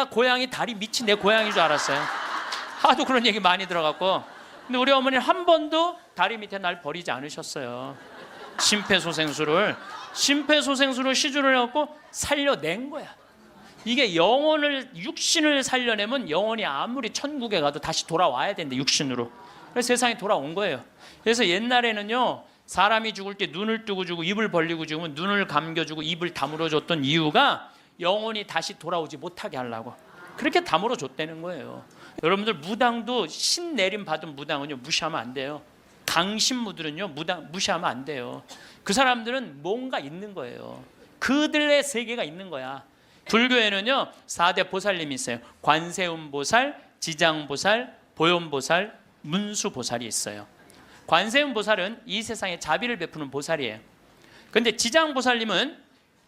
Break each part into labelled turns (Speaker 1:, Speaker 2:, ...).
Speaker 1: 내가 고양이 다리 밑이 내 고양이인 줄 알았어요. 하도 그런 얘기 많이 들어갖고. 근데 우리 어머니는 한 번도 다리 밑에 날 버리지 않으셨어요. 심폐소생술을 시주를 해갖고 살려낸 거야. 이게 영혼을, 육신을 살려내면 영혼이 아무리 천국에 가도 다시 돌아와야 되는데, 육신으로. 그래서 세상에 돌아온 거예요. 그래서 옛날에는요, 사람이 죽을 때 눈을 뜨고 주고 입을 벌리고 죽으면 눈을 감겨주고 입을 다물어 줬던 이유가 영혼이 다시 돌아오지 못하게 하려고 그렇게 다물어 줬다는 거예요. 여러분들, 무당도 신 내림 받은 무당은요, 무시하면 안 돼요. 강신무들은요, 무당 무시하면 안 돼요. 그 사람들은 뭔가 있는 거예요. 그들의 세계가 있는 거야. 불교에는요 4대 보살님이 있어요. 관세음보살, 지장보살, 보현보살, 문수보살이 있어요. 관세음보살은 이 세상에 자비를 베푸는 보살이에요. 그런데 지장보살님은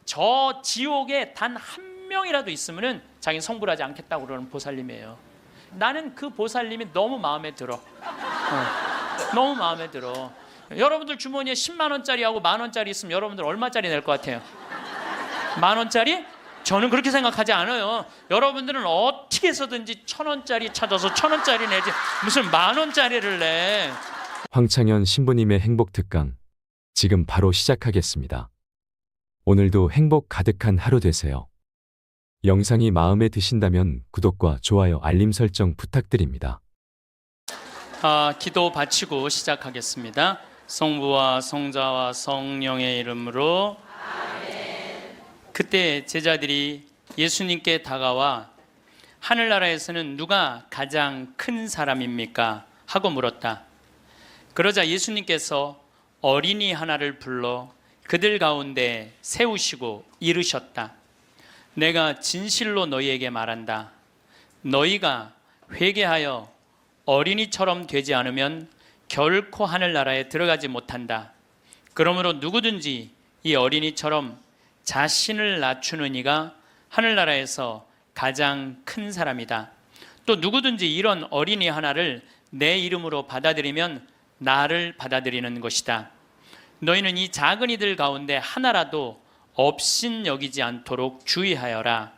Speaker 1: 저 지옥에 단 한 명이라도 있으면 자기는 성불하지 않겠다고 그러는 보살님이에요. 나는 그 보살님이 너무 마음에 들어. 너무 마음에 들어. 여러분들 주머니에 10만 원짜리하고 만 원짜리 있으면 여러분들 얼마짜리 낼 것 같아요? 만 원짜리? 저는 그렇게 생각하지 않아요. 여러분들은 어떻게 해서든지 1,000원짜리 찾아서 1,000원짜리 내지 무슨 만 원짜리를 내.
Speaker 2: 황창현 신부님의 행복 특강 지금 바로 시작하겠습니다. 오늘도 행복 가득한 하루 되세요. 영상이 마음에 드신다면 구독과 좋아요, 알림 설정 부탁드립니다.
Speaker 1: 기도 바치고 시작하겠습니다. 성부와 성자와 성령의 이름으로 아멘. 그때 제자들이 예수님께 다가와 하늘나라에서는 누가 가장 큰 사람입니까? 하고 물었다. 그러자 예수님께서 어린이 하나를 불러 그들 가운데 세우시고 이르셨다. 내가 진실로 너희에게 말한다. 너희가 회개하여 어린이처럼 되지 않으면 결코 하늘나라에 들어가지 못한다. 그러므로 누구든지 이 어린이처럼 자신을 낮추는 이가 하늘나라에서 가장 큰 사람이다. 또 누구든지 이런 어린이 하나를 내 이름으로 받아들이면 나를 받아들이는 것이다. 너희는 이 작은 이들 가운데 하나라도 업신여기지 않도록 주의하여라.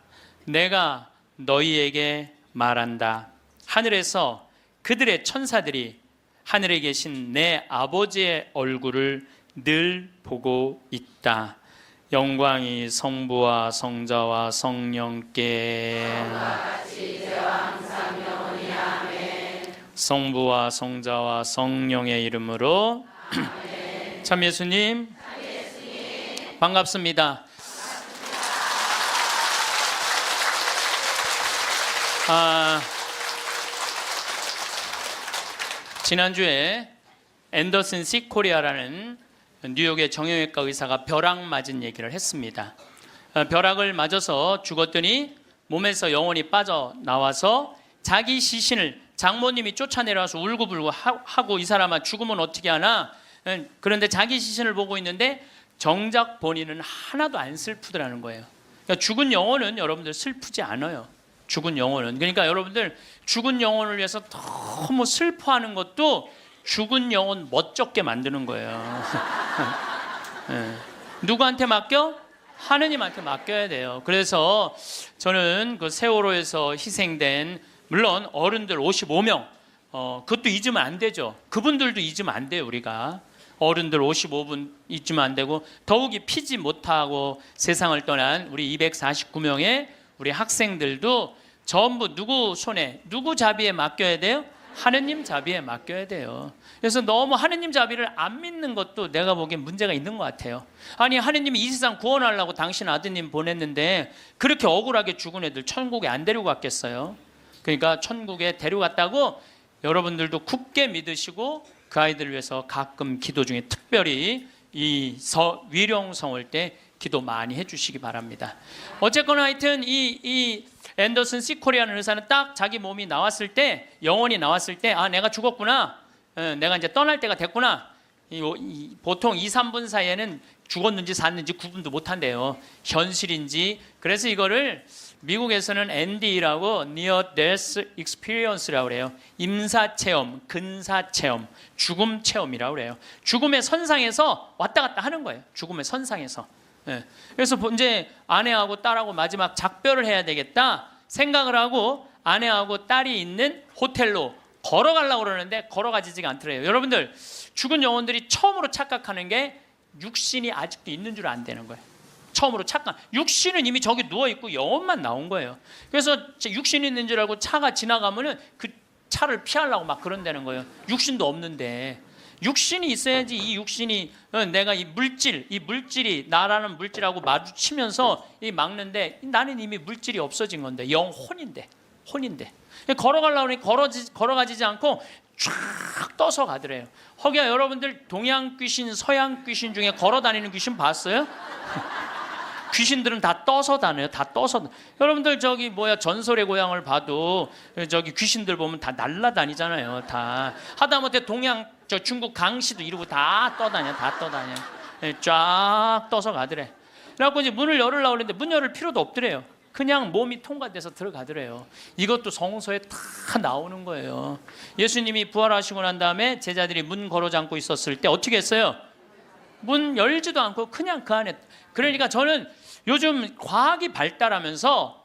Speaker 1: 내가 너희에게 말한다. 하늘에서 그들의 천사들이 하늘에 계신 내 아버지의 얼굴을 늘 보고 있다. 영광이 성부와 성자와 성령께 성부와 성자와 성령의 이름으로 참 예수님 반갑습니다. 지난주에 앤더슨 시 코리아라는 뉴욕의 정형외과 의사가 벼락 맞은 얘기를 했습니다. 벼락을 맞아서 죽었더니 몸에서 영혼이 빠져나와서 자기 시신을 장모님이 쫓아내려와서 울고불고 하고 이 사람아 죽으면 어떻게 하나? 그런데 자기 시신을 보고 있는데 정작 본인은 하나도 안 슬프더라는 거예요. 그러니까 죽은 영혼은 여러분들 슬프지 않아요. 죽은 영혼은. 그러니까 여러분들 죽은 영혼을 위해서 너무 슬퍼하는 것도 죽은 영혼 멋쩍게 만드는 거예요. 네. 누구한테 맡겨? 하느님한테 맡겨야 돼요. 그래서 저는 그 세월호에서 희생된 물론 어른들 55명 그것도 잊으면 안 되죠. 그분들도 잊으면 안 돼요. 우리가 어른들 55분 잊으면 안 되고 더욱이 피지 못하고 세상을 떠난 우리 249명의 우리 학생들도 전부 누구 손에 누구 자비에 맡겨야 돼요? 하느님 자비에 맡겨야 돼요. 그래서 너무 하느님 자비를 안 믿는 것도 내가 보기엔 문제가 있는 것 같아요. 아니 하느님이 이 세상 구원하려고 당신 아드님 보냈는데 그렇게 억울하게 죽은 애들 천국에 안 데리고 갔겠어요? 그러니까 천국에 데려갔다고 여러분들도 굳게 믿으시고 그 아이들을 위해서 가끔 기도 중에 특별히 이 위령성월 때 기도 많이 해주시기 바랍니다. 어쨌거나 하여튼 이 앤더슨 시 코리아는 의사는 딱 자기 몸이 나왔을 때 영혼이 나왔을 때 내가 죽었구나. 내가 이제 떠날 때가 됐구나. 보통 2, 3분 사이에는 죽었는지 샀는지 구분도 못한대요. 현실인지. 그래서 이거를 미국에서는 ND라고 Near Death Experience라고 그래요. 임사체험, 근사체험, 죽음 체험이라고 그래요. 죽음의 선상에서 왔다 갔다 하는 거예요. 죽음의 선상에서. 그래서 이제 아내하고 딸하고 마지막 작별을 해야 되겠다. 생각을 하고 아내하고 딸이 있는 호텔로 걸어가려고 그러는데 걸어가지지가 않더래요. 여러분들, 죽은 영혼들이 처음으로 착각하는 게 육신이 아직도 있는 줄 안 되는 거예요. 처음으로 착각. 육신은 이미 저기 누워있고 영혼만 나온 거예요. 그래서 육신이 있는 줄 알고 차가 지나가면은 그 차를 피하려고 막 그런다는 거예요. 육신도 없는데. 육신이 있어야지. 이 육신이 내가 이 물질이 나라는 물질하고 마주치면서 이 막는데, 나는 이미 물질이 없어진 건데, 혼인데 걸어가려고 하니 걸어가지지 않고 쫙 떠서 가더래요. 허기야, 여러분들 동양 귀신, 서양 귀신 중에 걸어다니는 귀신 봤어요? 귀신들은 다 떠서 다녀요. 다 떠서. 여러분들 저기 전설의 고향을 봐도 저기 귀신들 보면 다 날라다니잖아요. 다 하다못해 중국 강씨도 이러고 다 떠다녀. 쫙 떠서 가더래. 그래갖고 이제 문을 열으려고 그랬는데 문 열을 필요도 없더래요. 그냥 몸이 통과돼서 들어가더래요. 이것도 성서에 다 나오는 거예요. 예수님이 부활하시고 난 다음에 제자들이 문 걸어 잠고 있었을 때 어떻게 했어요? 문 열지도 않고 그냥 그 안에. 그러니까 저는 요즘 과학이 발달하면서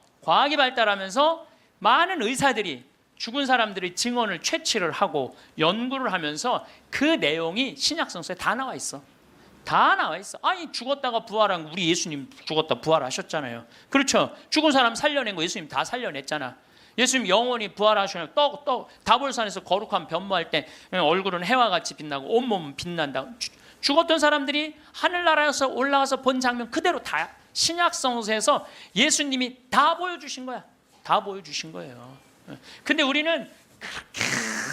Speaker 1: 많은 의사들이 죽은 사람들의 증언을 채취를 하고 연구를 하면서 그 내용이 신약성서에 다 나와 있어. 아니, 죽었다가 부활한 거, 우리 예수님 죽었다 부활하셨잖아요. 그렇죠? 죽은 사람 살려낸 거 예수님 다 살려냈잖아. 예수님 영원히 부활하시면 다볼산에서 거룩한 변모할 때 얼굴은 해와 같이 빛나고 온몸은 빛난다. 죽었던 사람들이 하늘나라에서 올라가서 본 장면 그대로 다 신약성서에서 예수님이 다 보여주신 거야. 다 보여주신 거예요. 근데 우리는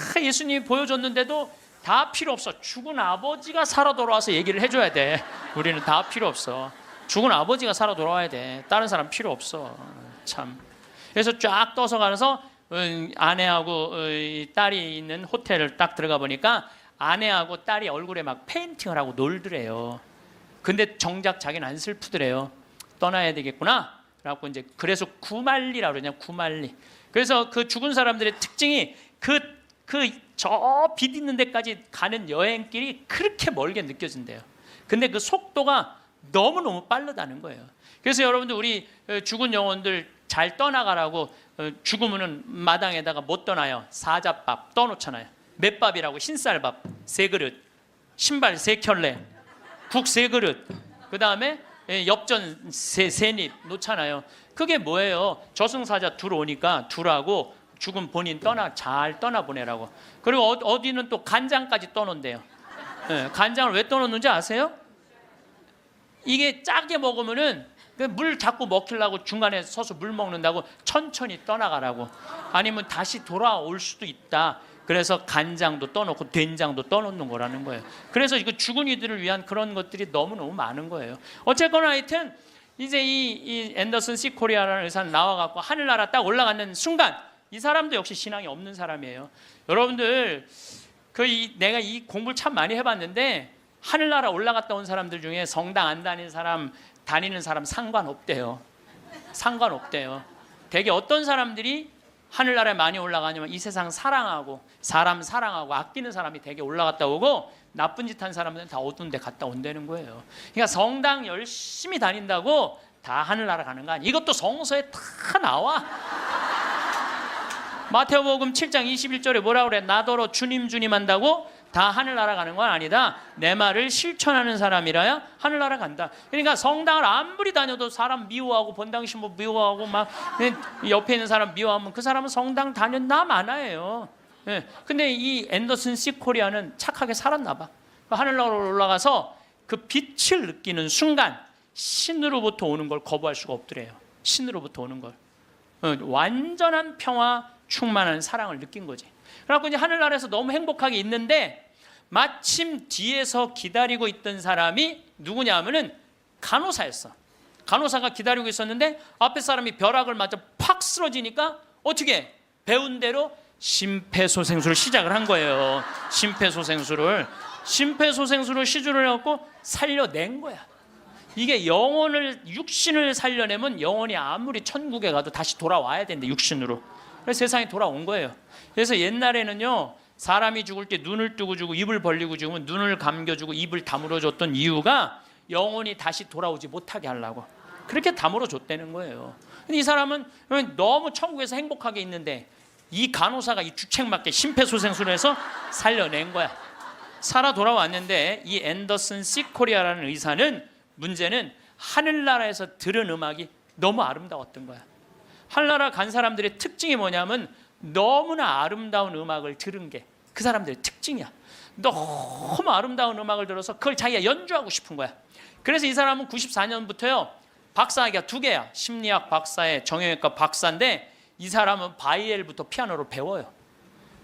Speaker 1: 그렇게 예수님이 보여줬는데도 다 필요 없어. 죽은 아버지가 살아 돌아와서 얘기를 해줘야 돼. 우리는 다 필요 없어. 죽은 아버지가 살아 돌아와야 돼. 다른 사람 필요 없어. 참. 그래서 쫙 떠서 가서 아내하고 딸이 있는 호텔을 딱 들어가 보니까 아내하고 딸이 얼굴에 막 페인팅을 하고 놀더래요. 근데 정작 자기는 안 슬프더래요. 떠나야 되겠구나. 그래서 구말리라고 그러냐, 구말리. 그래서 그 죽은 사람들의 특징이 저 빛 있는 데까지 가는 여행길이 그렇게 멀게 느껴진대요. 근데 그 속도가 너무너무 빠르다는 거예요. 그래서 여러분들, 우리 죽은 영혼들 잘 떠나가라고 죽으면은 마당에다가 못 떠나요. 사자밥 떠놓잖아요. 맷밥이라고 흰쌀밥 3그릇, 신발 3켤레, 국 3그릇, 그 다음에 엽전 3입 놓잖아요. 그게 뭐예요? 저승사자 둘 오니까 둘하고 죽은 본인 잘 떠나보내라고. 그리고 어디는 또 간장까지 떠놓는데요. 간장을 왜 떠놓는지 아세요? 이게 짜게 먹으면은 물 자꾸 먹히려고 중간에 서서 물 먹는다고 천천히 떠나가라고. 아니면 다시 돌아올 수도 있다. 그래서 간장도 떠놓고 된장도 떠놓는 거라는 거예요. 그래서 이거 죽은 이들을 위한 그런 것들이 너무너무 많은 거예요. 어쨌거나 하여튼 이제 이 앤더슨 C 코리아라는 의사는 나와갖고 하늘나라 딱 올라가는 순간 이 사람도 역시 신앙이 없는 사람이에요. 여러분들, 내가 이 공부를 참 많이 해봤는데 하늘나라 올라갔다 온 사람들 중에 성당 안 다니는 사람 상관없대요. 상관없대요. 되게 어떤 사람들이 하늘나라에 많이 올라가냐면 이 세상 사랑하고 사람 사랑하고 아끼는 사람이 되게 올라갔다 오고, 나쁜 짓 한 사람들은 다 어두운 데 갔다 온다는 거예요. 그러니까 성당 열심히 다닌다고 다 하늘나라 가는 거 아니에요. 이것도 성서에 다 나와. 마태복음 7장 21절에 뭐라고 그래? 나더러 주님 주님 한다고 다 하늘나라 가는 건 아니다. 내 말을 실천하는 사람이라야 하늘나라 간다. 그러니까 성당을 아무리 다녀도 사람 미워하고 본당 신부 미워하고 막 옆에 있는 사람 미워하면 그 사람은 성당 다녔나 마나예요. 근데 이 앤더슨 C 코리아는 착하게 살았나 봐. 하늘나라로 올라가서 그 빛을 느끼는 순간 신으로부터 오는 걸 거부할 수가 없더래요. 신으로부터 오는 걸. 완전한 평화, 충만한 사랑을 느낀 거지. 그래갖고 이제 하늘나라에서 너무 행복하게 있는데 마침 뒤에서 기다리고 있던 사람이 누구냐 하면은 간호사였어. 간호사가 기다리고 있었는데 앞에 사람이 벼락을 맞아 팍 쓰러지니까 어떻게 배운 대로 심폐소생술을 시작을 한 거예요. 심폐소생술을 시주를 해갖고 살려낸 거야. 이게 육신을 살려내면 영혼이 아무리 천국에 가도 다시 돌아와야 되는데 육신으로. 그래서 세상에 돌아온 거예요. 그래서 옛날에는요, 사람이 죽을 때 눈을 뜨고 주고 입을 벌리고 죽으면 눈을 감겨주고 입을 다물어 줬던 이유가 영혼이 다시 돌아오지 못하게 하려고. 그렇게 다물어 줬다는 거예요. 근데 이 사람은 너무 천국에서 행복하게 있는데 이 간호사가 이 주책맞게 심폐소생술을 해서 살려낸 거야. 살아 돌아왔는데 이 앤더슨 시 코리아라는 의사는 문제는 하늘나라에서 들은 음악이 너무 아름다웠던 거야. 하늘나라 간 사람들의 특징이 뭐냐면 너무나 아름다운 음악을 들은 게 그 사람들의 특징이야. 너무 아름다운 음악을 들어서 그걸 자기가 연주하고 싶은 거야. 그래서 이 사람은 94년부터요 박사학위가 2개야. 심리학 박사에 정형외과 박사인데 이 사람은 바이엘부터 피아노를 배워요.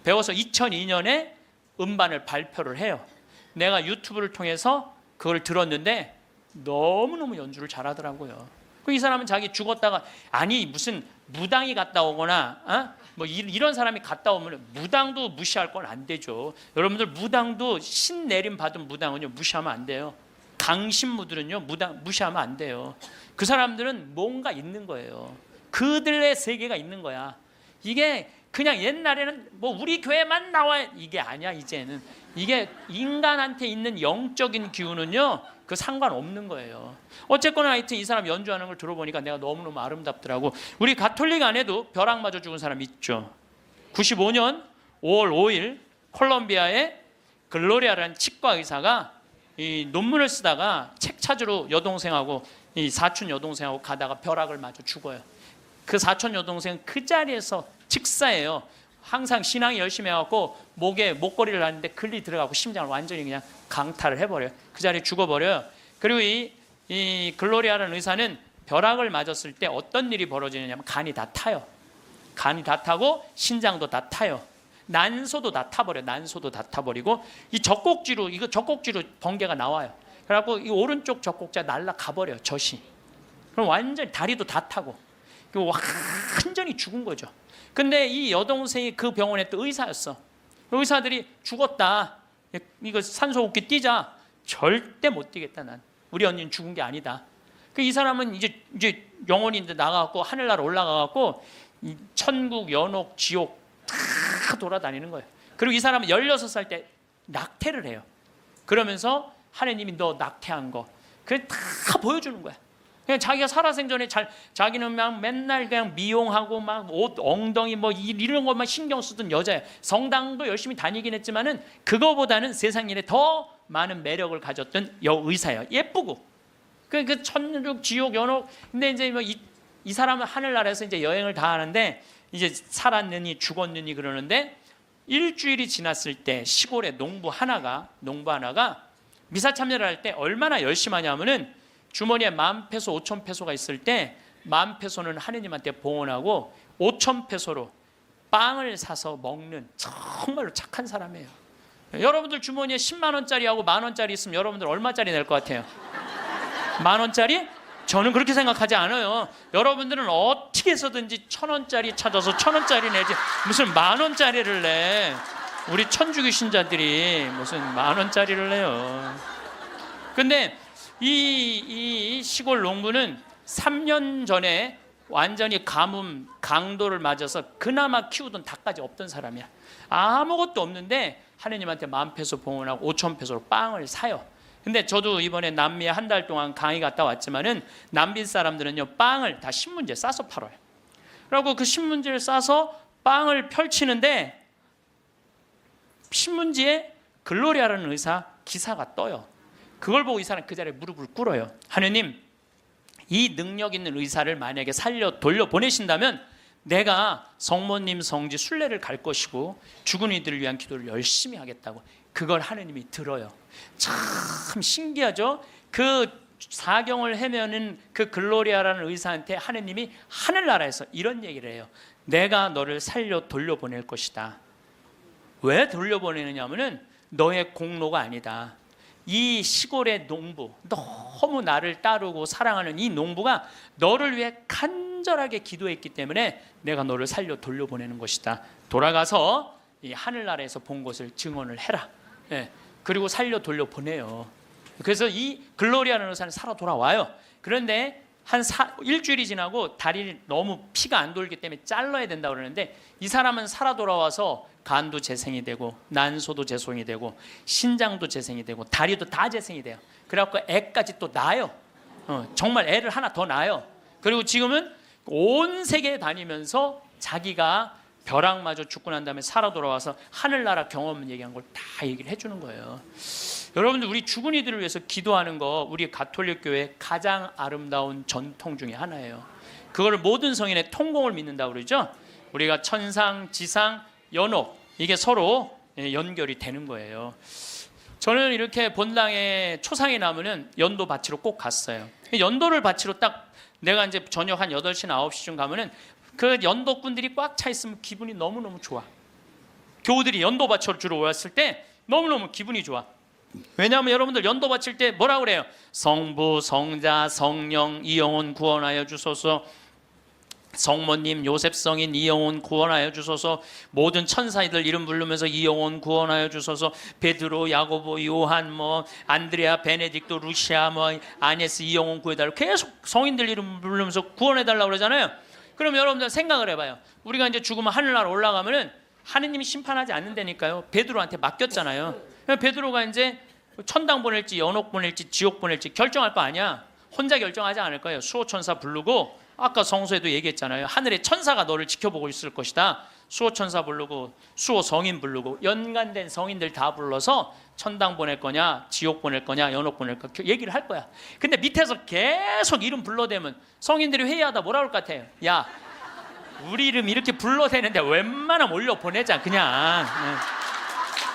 Speaker 1: 배워서 2002년에 음반을 발표를 해요. 내가 유튜브를 통해서 그걸 들었는데 너무너무 연주를 잘하더라고요. 이 사람은 자기 죽었다가 아니 무슨 무당이 갔다 오거나 뭐 이런 사람이 갔다 오면 무당도 무시할 건 안 되죠. 여러분들 무당도 신 내림 받은 무당은요 무시하면 안 돼요. 강신무들은요 무당 무시하면 안 돼요. 그 사람들은 뭔가 있는 거예요. 그들의 세계가 있는 거야. 이게 그냥 옛날에는 뭐 우리 교회만 나와 이게 아니야. 이제는 이게 인간한테 있는 영적인 기운은요 그 상관없는 거예요. 어쨌거나 하여튼 이 사람 연주하는 걸 들어보니까 내가 너무너무 아름답더라고. 우리 가톨릭 안에도 벼락 맞아 죽은 사람 있죠. 95년 5월 5일 콜롬비아의 글로리아라는 치과 의사가 이 논문을 쓰다가 책 찾으러 여동생하고 이 사촌 여동생하고 가다가 벼락을 맞아 죽어요. 그 사촌 여동생 그 자리에서 즉사예요. 항상 신앙이 열심히 해갖고 목에 목걸이를 하는데 글리 들어가고 심장을 완전히 그냥 강탈을 해버려요. 그 자리에 죽어버려요. 그리고 이 글로리아라는 의사는 벼락을 맞았을 때 어떤 일이 벌어지느냐면 간이 다 타요. 간이 다 타고 신장도 다 타요. 난소도 다 타버려요. 난소도 다 타버리고 이 젖꼭지로 번개가 나와요. 그래갖고 이 오른쪽 젖꼭지가 날아가버려요. 젖이. 그럼 완전히 다리도 다 타고 완전히 죽은 거죠. 근데 이 여동생이 그 병원에 또 의사였어. 의사들이 죽었다. 이거 산소호흡기 뛰자. 절대 못 뛰겠다 난. 우리 언니는 죽은 게 아니다. 이 사람은 이제 영혼이 나가갖고 하늘나라 올라가갖고 천국, 연옥, 지옥 다 돌아다니는 거예요. 그리고 이 사람은 16살 때 낙태를 해요. 그러면서 하나님이 너 낙태한 거 그래 다 보여주는 거야. 그냥 자기가 살아생전에 자기는 막 맨날 그냥 미용하고 막 옷 엉덩이 뭐 이런 것만 신경 쓰던 여자예요. 성당도 열심히 다니긴 했지만은 그거보다는 세상 일에 더 많은 매력을 가졌던 여의사예요. 예쁘고 그 천국 지옥 연옥. 근데 이제 뭐 이 사람은 하늘나라에서 이제 여행을 다 하는데 이제 살았느니 죽었느니 그러는데 일주일이 지났을 때 시골에 농부 하나가 미사 참여를 할 때 얼마나 열심히 하냐면은 주머니에 10,000페소, 5,000페소가 있을 때 10,000페소는 하느님한테 봉헌하고 5,000페소로 빵을 사서 먹는 정말로 착한 사람이에요. 여러분들 주머니에 10만 원짜리하고 10,000원짜리 있으면 여러분들 얼마짜리 낼 것 같아요? 10,000원짜리? 저는 그렇게 생각하지 않아요. 여러분들은 어떻게 해서든지 1,000원짜리 찾아서 1,000원짜리 내지 무슨 10,000원짜리를 내. 우리 천주교 신자들이 무슨 10,000원짜리를 내요. 근데 이 시골 농부는 3년 전에 완전히 가뭄, 강도를 맞아서 그나마 키우던 닭까지 없던 사람이야. 아무것도 없는데 하느님한테 10,000페소 봉헌하고 5,000페소로 빵을 사요. 근데 저도 이번에 남미에 한 달 동안 강의 갔다 왔지만은 남미 사람들은요 빵을 다 신문지에 싸서 팔아요. 그리고 그 신문지를 싸서 빵을 펼치는데 신문지에 글로리아라는 의사 기사가 떠요. 그걸 보고 이 사람 그 자리에 무릎을 꿇어요. 하느님, 이 능력 있는 의사를 만약에 돌려보내신다면 내가 성모님 성지 순례를 갈 것이고 죽은 이들을 위한 기도를 열심히 하겠다고. 그걸 하느님이 들어요. 참 신기하죠? 그 사경을 헤매는 그 글로리아라는 의사한테 하느님이 하늘나라에서 이런 얘기를 해요. 내가 너를 살려 돌려보낼 것이다. 왜 돌려보내느냐면은 너의 공로가 아니다. 이 시골의 농부, 너무 나를 따르고 사랑하는 이 농부가 너를 위해 간절하게 기도했기 때문에 내가 너를 살려 돌려보내는 것이다. 돌아가서 이 하늘나라에서 본 것을 증언을 해라. 예, 그리고 살려 돌려보내요. 그래서 이 글로리아라는 의사는 살아 돌아와요. 그런데 일주일이 지나고 다리를 너무 피가 안 돌기 때문에 잘라야 된다고 그러는데 이 사람은 살아 돌아와서 간도 재생이 되고 난소도 재생이 되고 신장도 재생이 되고 다리도 다 재생이 돼요. 그래갖고 애까지 또 낳아요. 정말 애를 하나 더 낳아요. 그리고 지금은 온 세계 다니면서 자기가 벼락마저 죽고 난 다음에 살아 돌아와서 하늘나라 경험 얘기한 걸 다 얘기를 해주는 거예요. 여러분들, 우리 죽은 이들을 위해서 기도하는 거 우리 가톨릭 교회의 가장 아름다운 전통 중에 하나예요. 그거를 모든 성인의 통공을 믿는다고 그러죠. 우리가 천상, 지상, 연옥, 이게 서로 연결이 되는 거예요. 저는 이렇게 본당에 초상이 나면은 연도 바치러 꼭 갔어요. 연도를 바치러 딱 내가 이제 저녁 한 8시나 9시쯤 가면은 그 연도꾼들이 꽉 차 있으면 기분이 너무너무 좋아. 교우들이 연도 바치러 주러 왔을 때 너무너무 기분이 좋아. 왜냐하면 여러분들 연도 바칠 때 뭐라 그래요? 성부, 성자, 성령, 이영혼 구원하여 주소서. 성모님, 요셉 성인 이영혼 구원하여 주소서. 모든 천사들 이름 부르면서 이영혼 구원하여 주소서. 베드로, 야고보, 요한, 안드레아, 베네딕토, 루시아, 아네스 이영혼 구해달라고 계속 성인들 이름 부르면서 구원해달라고 그러잖아요. 그럼 여러분들 생각을 해봐요. 우리가 이제 죽으면 하늘나라 올라가면은 하느님이 심판하지 않는다니까요. 베드로한테 맡겼잖아요. 베드로가 이제 천당 보낼지 연옥 보낼지 지옥 보낼지 결정할 거 아니야. 혼자 결정하지 않을 거예요. 수호천사 부르고, 아까 성서에도 얘기했잖아요. 하늘의 천사가 너를 지켜보고 있을 것이다. 수호천사 부르고 수호 성인 부르고 연관된 성인들 다 불러서 천당 보낼 거냐 지옥 보낼 거냐 연옥 보낼 거냐 얘기를 할 거야. 근데 밑에서 계속 이름 불러대면 성인들이 회의하다 뭐라 그럴 것 같아요? 야, 우리 이름 이렇게 불러대는데 웬만하면 올려 보내자 그냥.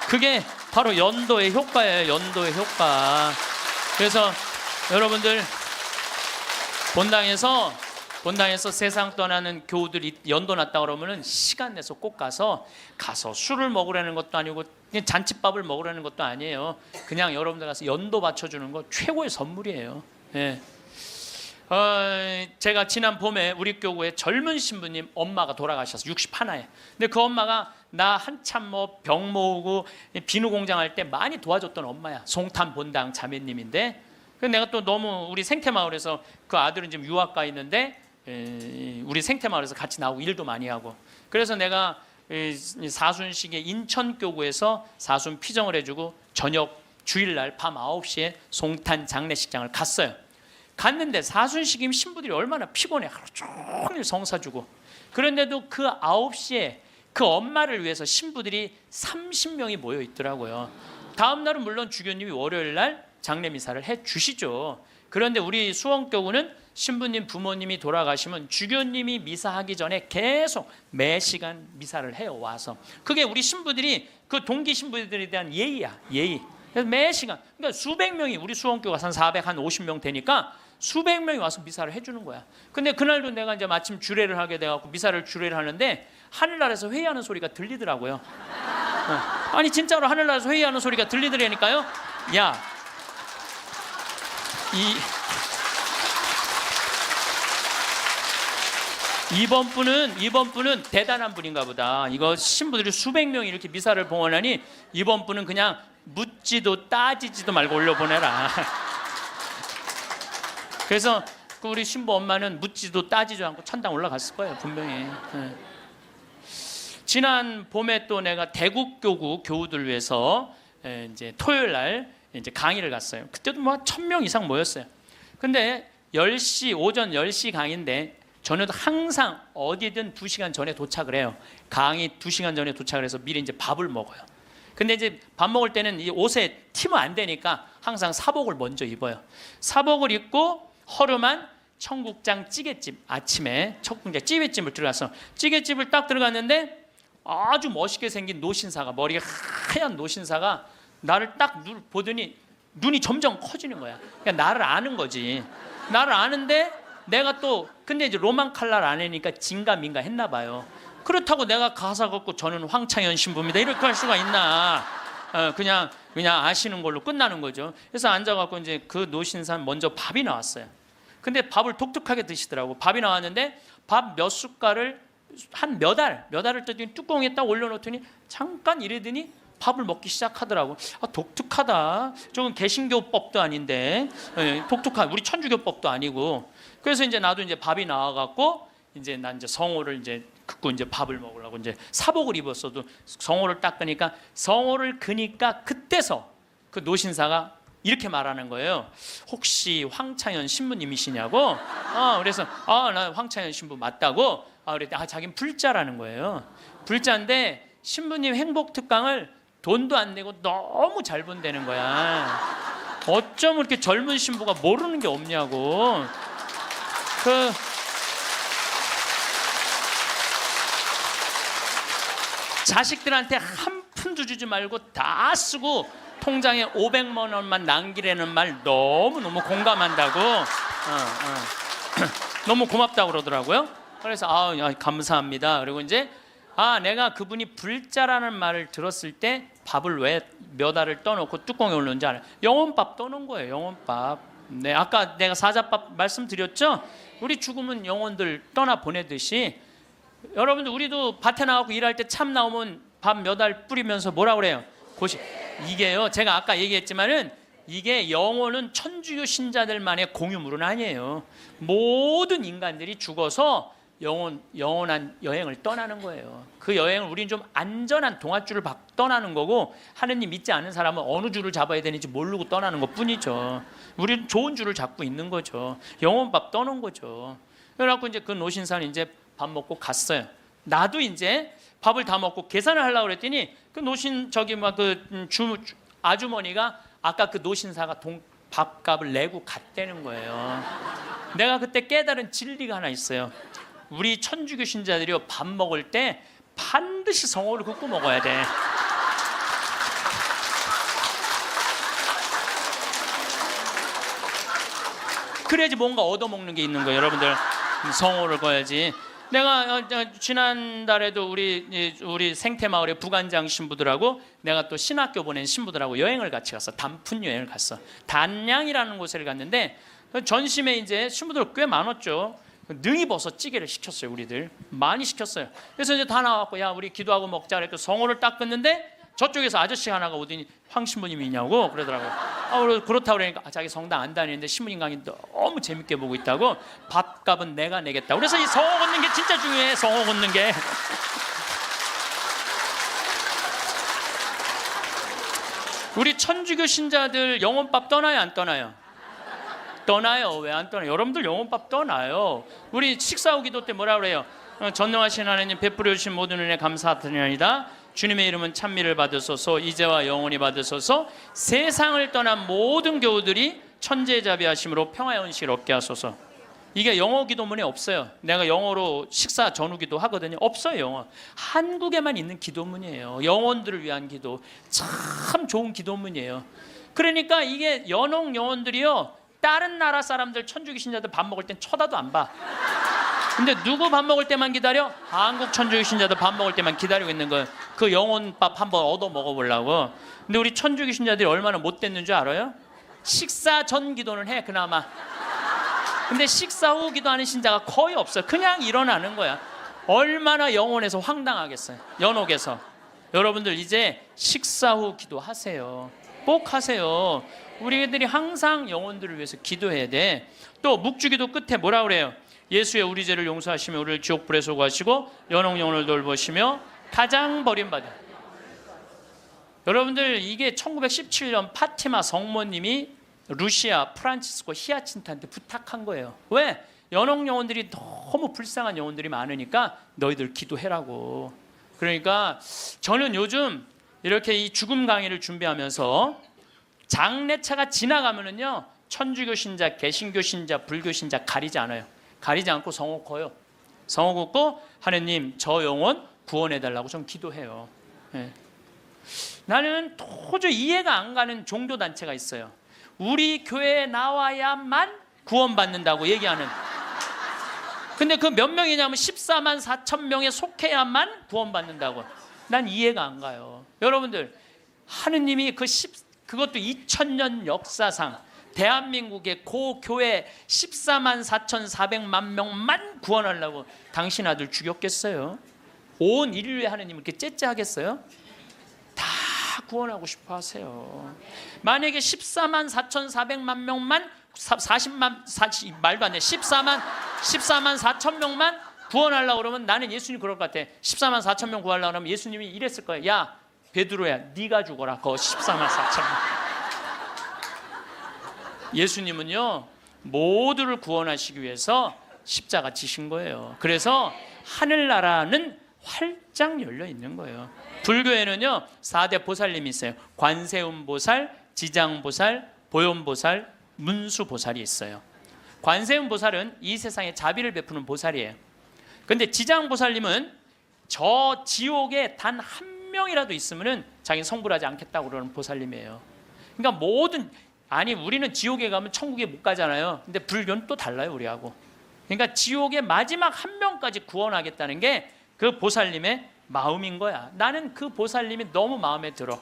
Speaker 1: 그게 바로 연도의 효과예요. 연도의 효과. 그래서 여러분들 본당에서 세상 떠나는 교우들이 연도 났다 그러면은 시간 내서 꼭 가서 술을 먹으라는 것도 아니고 그냥 잔칫밥을 먹으라는 것도 아니에요. 그냥 여러분들 가서 연도 바쳐주는 거 최고의 선물이에요. 예. 제가 지난 봄에 우리 교구에 젊은 신부님 엄마가 돌아가셔서 61에. 근데 그 엄마가 나 한참 병 모으고 비누 공장 할 때 많이 도와줬던 엄마야. 송탄 본당 자매님인데. 내가 또 너무 우리 생태마을에서 그 아들은 지금 유학 가 있는데 우리 생태마을에서 같이 나오고 일도 많이 하고, 그래서 내가 사순식에 인천교구에서 사순 피정을 해주고 저녁 주일날 밤 9시에 송탄 장례식장을 갔어요. 갔는데 사순식이면 신부들이 얼마나 피곤해. 하루 종일 성사 주고. 그런데도 그 9시에 그 엄마를 위해서 신부들이 30명이 모여 있더라고요. 다음 날은 물론 주교님이 월요일날 장례미사를 해 주시죠. 그런데 우리 수원교구는 신부님 부모님이 돌아가시면 주교님이 미사하기 전에 계속 매 시간 미사를 해요. 와서 그게 우리 신부들이 그 동기 신부들에 대한 예의야. 예의. 그래서 매 시간, 그러니까 수백 명이, 우리 수원교가 한 450명 되니까 수백 명이 와서 미사를 해주는 거야. 근데 그날도 내가 이제 마침 주례를 하게 돼갖고 미사를 주례를 하는데 하늘나라에서 회의하는 소리가 들리더라고요. 아니 진짜로 하늘나라에서 회의하는 소리가 들리더라니까요. 야, 이번 분은 대단한 분인가 보다. 이거 신부들이 수백 명이 이렇게 미사를 봉헌하니 이번 분은 그냥 묻지도 따지지도 말고 올려보내라. 그래서 우리 신부 엄마는 묻지도 따지도 않고 천당 올라갔을 거예요, 분명히. 지난 봄에 또 내가 대국교구 교우들 위해서 이제 토요일 날 이제 강의를 갔어요. 그때도 1000명 이상 모였어요. 근데 10시, 오전 10시 강의인데 저는 항상 어디든 2시간 전에 도착을 해요. 강의 2시간 전에 도착을 해서 미리 이제 밥을 먹어요. 근데 이제 밥 먹을 때는 이 옷에 튀면 안 되니까 항상 사복을 먼저 입어요. 사복을 입고 허름한 청국장 찌개집, 아침에 청국장 찌개집을 들어가서 찌개집을 딱 들어갔는데 아주 멋있게 생긴 노신사가, 머리가 하얀 노신사가 나를 딱 보더니 눈이 점점 커지는 거야. 그러니까 나를 아는 거지. 나를 아는데 내가 또 근데 이제 로만 칼날 아내니까 진가민가 했나 봐요. 그렇다고 내가 가사 걷고 저는 황창현 신부입니다 이렇게 할 수가 있나? 그냥 아시는 걸로 끝나는 거죠. 그래서 앉아갖고 이제 그 노신산 먼저 밥이 나왔어요. 근데 밥을 독특하게 드시더라고. 밥이 나왔는데 밥 몇 숟갈을 한 몇 알을 뜨더니 뚜껑에 딱 올려놓더니 잠깐 이러더니 밥을 먹기 시작하더라고. 독특하다. 저건 개신교법도 아닌데, 독특한 우리 천주교법도 아니고. 그래서 이제 나도 이제 밥이 나와갖고 이제 난 이제 성호를 이제 긋고 이제 밥을 먹으려고 이제 사복을 입었어도 성호를 딱 그니까 성호를 그니까 그때서 그 노신사가 이렇게 말하는 거예요. 혹시 황창현 신부님이시냐고? 그래서 나 황창현 신부 맞다고. 그랬더니 자기는 불자라는 거예요. 불자인데 신부님 행복 특강을 돈도 안 내고 너무 잘 본다는 거야. 어쩜 이렇게 젊은 신부가 모르는 게 없냐고. 자식들한테 한 푼도 주지 말고 다 쓰고 통장에 500만 원만 남기라는 말 너무너무 공감한다고. 너무 고맙다고 그러더라고요. 그래서 감사합니다. 그리고 이제 내가 그분이 불자라는 말을 들었을 때 밥을 왜 몇 알을 떠놓고 뚜껑에 올렸는지 알아요. 영혼밥 떠놓은 거예요. 영혼밥. 네, 아까 내가 사자밥 말씀드렸죠. 우리 죽으면 영혼들 떠나 보내듯이 여러분들 우리도 밭에 나가고 일할 때 참 나오면 밥 몇 알 뿌리면서 뭐라 그래요? 이게요. 제가 아까 얘기했지만은 이게 영혼은 천주교 신자들만의 공유물은 아니에요. 모든 인간들이 죽어서 영원한 여행을 떠나는 거예요. 그 여행을 우리는 좀 안전한 동아줄을 떠나는 거고, 하느님 믿지 않는 사람은 어느 줄을 잡아야 되는지 모르고 떠나는 것뿐이죠. 우리는 좋은 줄을 잡고 있는 거죠. 영혼밥 떠는 거죠. 그래갖고 이제 그 노신사는 이제 밥 먹고 갔어요. 나도 이제 밥을 다 먹고 계산을 하려고 그랬더니 그 노신 아주머니가 아까 그 노신사가 밥값을 내고 갔다는 거예요. 내가 그때 깨달은 진리가 하나 있어요. 우리 천주교 신자들이요, 밥 먹을 때 반드시 성호를 긋고 먹어야 돼. 그래야지 뭔가 얻어먹는 게 있는 거예요. 여러분들 성호를 거야지. 내가 지난달에도 우리 생태마을의 부관장 신부들하고 내가 또 신학교 보낸 신부들하고 여행을 같이 갔어. 단풍 여행을 갔어. 단양이라는 곳을 갔는데 전심에 이제 신부들 꽤 많았죠. 능이버섯 찌개를 시켰어요. 우리들 많이 시켰어요. 그래서 이제 다 나왔고, 야 우리 기도하고 먹자 그랬고 성호를 딱 끊는데 저쪽에서 아저씨 하나가 오더니 황 신부님이냐고 그러더라고요. 그렇다고 그러니까 자기 성당 안 다니는데 신부님 강의 너무 재밌게 보고 있다고, 밥값은 내가 내겠다. 그래서 이 성호 걷는 게 진짜 중요해. 성호 걷는 게. 우리 천주교 신자들 영혼밥 떠나요 안 떠나요? 떠나요. 왜 안 떠나요? 여러분들 영혼밥 떠나요. 우리 식사 후 기도 때 뭐라 그래요? 전능하신 하나님 베풀어 주신 모든 은혜 감사드리나이다. 주님의 이름은 찬미를 받으소서, 이제와 영원히 받으소서. 세상을 떠난 모든 교우들이 천재자비하심으로 평화의 은식을 얻게 하소서. 이게 영어 기도문에 없어요. 내가 영어로 식사 전후 기도 하거든요. 없어요. 영어. 한국에만 있는 기도문이에요. 영혼들을 위한 기도. 참 좋은 기도문이에요. 그러니까 이게 연옥 영혼들이요, 다른 나라 사람들 천주교 신자들 밥 먹을 땐 쳐다도 안 봐. 근데 누구 밥 먹을 때만 기다려? 한국 천주교 신자들 밥 먹을 때만 기다리고 있는 거예요. 그 영혼밥 한번 얻어 먹어보려고. 근데 우리 천주교 신자들이 얼마나 못됐는 줄 알아요? 식사 전 기도는 해 그나마. 근데 식사 후 기도하는 신자가 거의 없어요. 그냥 일어나는 거야. 얼마나 영혼에서 황당하겠어요. 연옥에서. 여러분들 이제 식사 후 기도하세요. 꼭 하세요. 우리들이 항상 영혼들을 위해서 기도해야 돼. 또 묵주기도 끝에 뭐라 그래요? 예수의 우리 죄를 용서하시며 우리를 지옥불에 소구하시고 연옥 영혼을 돌보시며 가장 버림받은. 여러분들 이게 1917년 파티마 성모님이 루시아 프란치스코 히아친트한테 부탁한 거예요. 왜? 연옥 영혼들이 너무 불쌍한 영혼들이 많으니까 너희들 기도해라고. 그러니까 저는 요즘 이렇게 이 죽음 강의를 준비하면서 장례차가 지나가면은요, 천주교 신자, 개신교 신자, 불교 신자 가리지 않아요. 가리지 않고 성호 커요. 성호 걷고 하느님 저 영혼 구원해달라고 좀 기도해요. 네. 나는 도저히 이해가 안 가는 종교단체가 있어요. 우리 교회에 나와야만 구원받는다고 얘기하는. 근데 그 몇 명이냐면 14만 4천 명에 속해야만 구원받는다고. 난 이해가 안 가요. 여러분들 하느님이 그것도 2000년 역사상 대한민국의 고교회 14만 4,400만 명만 구원하려고 당신 아들 죽였겠어요? 온 인류의 하느님을 이렇게 째째하겠어요? 다 구원하고 싶어 하세요. 만약에 14만 4,400만 명만 말도 안 돼. 14만 4천 명만 구원하려고 그러면 나는 예수님 그럴 것 같아. 14만 4천 명 구하려고 그러면 예수님이 이랬을 거야. 야 베드로야 네가 죽어라. 그 14만 4천 명. 예수님은요 모두를 구원하시기 위해서 십자가 지신 거예요. 그래서 하늘나라는 활짝 열려 있는 거예요. 불교에는요 4대 보살님이 있어요. 관세음보살, 지장보살, 보현보살, 문수보살이 있어요. 관세음보살은 이 세상에 자비를 베푸는 보살이에요. 근데 지장보살님은 저 지옥에 단 한 명이라도 있으면은 자기 성불하지 않겠다고 그러는 보살님이에요. 그러니까 우리는 지옥에 가면 천국에 못 가잖아요. 근데 불교는 또 달라요, 우리하고. 그러니까 지옥의 마지막 한 명까지 구원하겠다는 게 그 보살님의 마음인 거야. 나는 그 보살님이 너무 마음에 들어.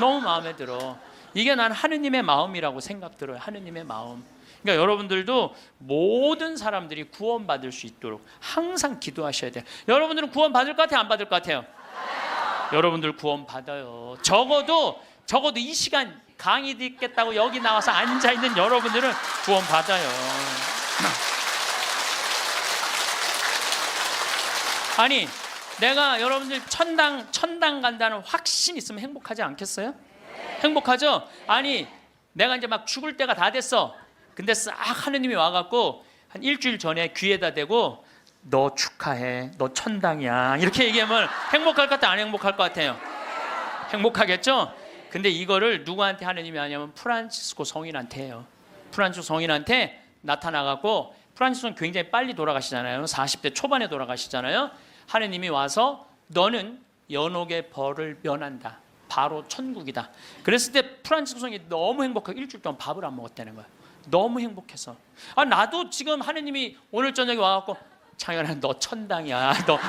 Speaker 1: 너무 마음에 들어. 이게 난 하느님의 마음이라고 생각 들어요. 하느님의 마음. 그러니까 여러분들도 모든 사람들이 구원받을 수 있도록 항상 기도하셔야 돼요. 여러분들은 구원 받을 것 같아요? 안 받을 것 같아요? 여러분들 구원 받아요. 적어도 이 시간 강의 듣겠다고 여기 나와서 앉아있는 여러분들은 구원 받아요. 아니 내가 여러분들 천당 간다는 확신 있으면 행복하지 않겠어요? 행복하죠? 아니 내가 이제 막 죽을 때가 다 됐어. 근데 싹 하느님이 와갖고 한 일주일 전에 귀에다 대고 너 축하해, 너 천당이야 이렇게 얘기하면 행복할 것 같아? 안 행복할 것 같아요? 행복하겠죠? 근데 이거를 누구한테 하느님이 하냐면 프란치스코 성인한테 해요. 프란치스코 성인한테 나타나갖고, 프란치스코는 굉장히 빨리 돌아가시잖아요. 40대 초반에 돌아가시잖아요. 하느님이 와서 너는 연옥의 벌을 면한다, 바로 천국이다. 그랬을 때 프란치스코 성인이 너무 행복하게 일주일 동안 밥을 안 먹었다는 거예요. 너무 행복해서. 나도 지금 하느님이 오늘 저녁에 와갖고 창현아 너 천당이야 너.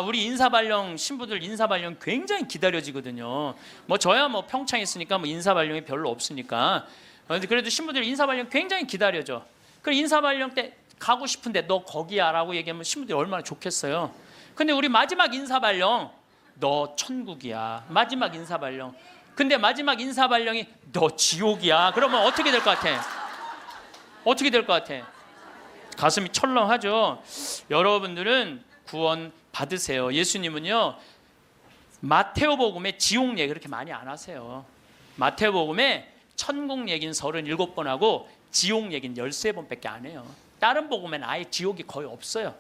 Speaker 1: 우리 인사발령 신부들 인사발령 굉장히 기다려지거든요. 저야 평창에 있으니까 인사발령이 별로 없으니까. 그래도 신부들 인사발령 굉장히 기다려져. 그럼 인사발령 때 가고 싶은데 너 거기야 라고 얘기하면 신부들이 얼마나 좋겠어요. 근데 우리 마지막 인사발령 너 천국이야, 마지막 인사발령. 근데 마지막 인사발령이 너 지옥이야. 그러면 어떻게 될 것 같아? 어떻게 될 것 같아? 가슴이 철렁하죠. 여러분들은 구원 받으세요. 예수님은요 마테오복음에 지옥 얘기 그렇게 많이 안 하세요. 마테오복음에 천국 얘기는 37번 하고 지옥 얘기는 13번밖에 안 해요. 다른 복음에는 아예 지옥이 거의 없어요.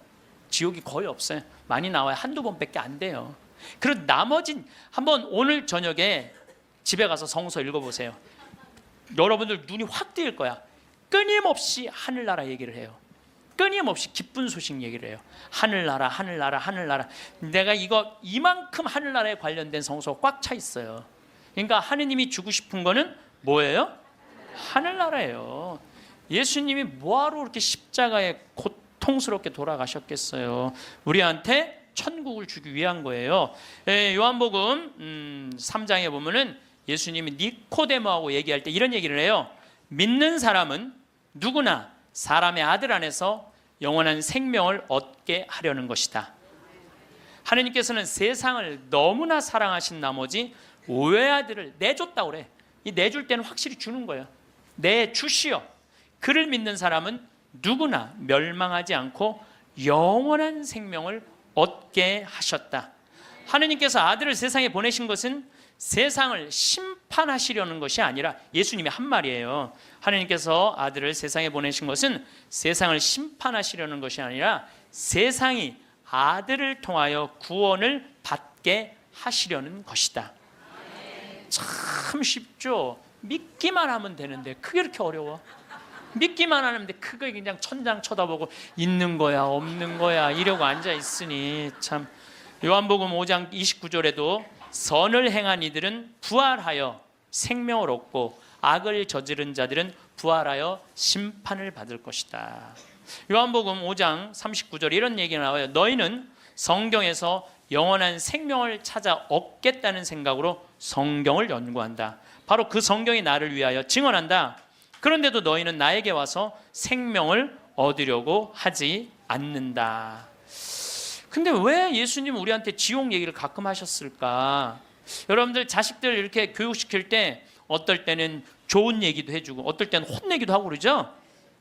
Speaker 1: 지옥이 거의 없어요. 많이 나와요. 한두 번밖에 안 돼요. 그리고 나머진 한번 오늘 저녁에 집에 가서 성서 읽어보세요. 여러분들 눈이 확 뜨일 거야. 끊임없이 하늘나라 얘기를 해요. 끊임없이 기쁜 소식 얘기를 해요. 하늘나라, 하늘나라, 하늘나라. 내가 이만큼 하늘나라에 관련된 성서가 꽉 차 있어요. 그러니까 하느님이 주고 싶은 거는 뭐예요? 하늘나라예요. 예수님이 뭐하러 그렇게 십자가에 고통스럽게 돌아가셨겠어요? 우리한테 천국을 주기 위한 거예요. 요한복음 3장에 보면은 예수님이 니코데모하고 얘기할 때 이런 얘기를 해요. 믿는 사람은 누구나 사람의 아들 안에서 영원한 생명을 얻게 하려는 것이다. 하느님께서는 세상을 너무나 사랑하신 나머지 외아들을 내줬다고 그래. 이 내줄 때는 확실히 주는 거예요. 내주시오. 그를 믿는 사람은 누구나 멸망하지 않고 영원한 생명을 얻게 하셨다. 하느님께서 아들을 세상에 보내신 것은 세상을 심판하시려는 것이 아니라, 예수님이 한 말이에요. 하느님께서 아들을 세상에 보내신 것은 세상을 심판하시려는 것이 아니라 세상이 아들을 통하여 구원을 받게 하시려는 것이다. 참 쉽죠? 믿기만 하면 되는데 그게 이렇게 어려워? 믿기만 하는데 그거 그냥 천장 쳐다보고 있는 거야 없는 거야 이러고 앉아 있으니 참. 요한복음 5장 29절에도 선을 행한 이들은 부활하여 생명을 얻고 악을 저지른 자들은 부활하여 심판을 받을 것이다. 요한복음 5장 39절에 이런 얘기가 나와요. 너희는 성경에서 영원한 생명을 찾아 얻겠다는 생각으로 성경을 연구한다. 바로 그 성경이 나를 위하여 증언한다. 그런데도 너희는 나에게 와서 생명을 얻으려고 하지 않는다. 근데 왜 예수님은 우리한테 지옥 얘기를 가끔 하셨을까? 여러분들 자식들 이렇게 교육시킬 때 어떨 때는 좋은 얘기도 해주고 어떨 때는 혼내기도 하고 그러죠?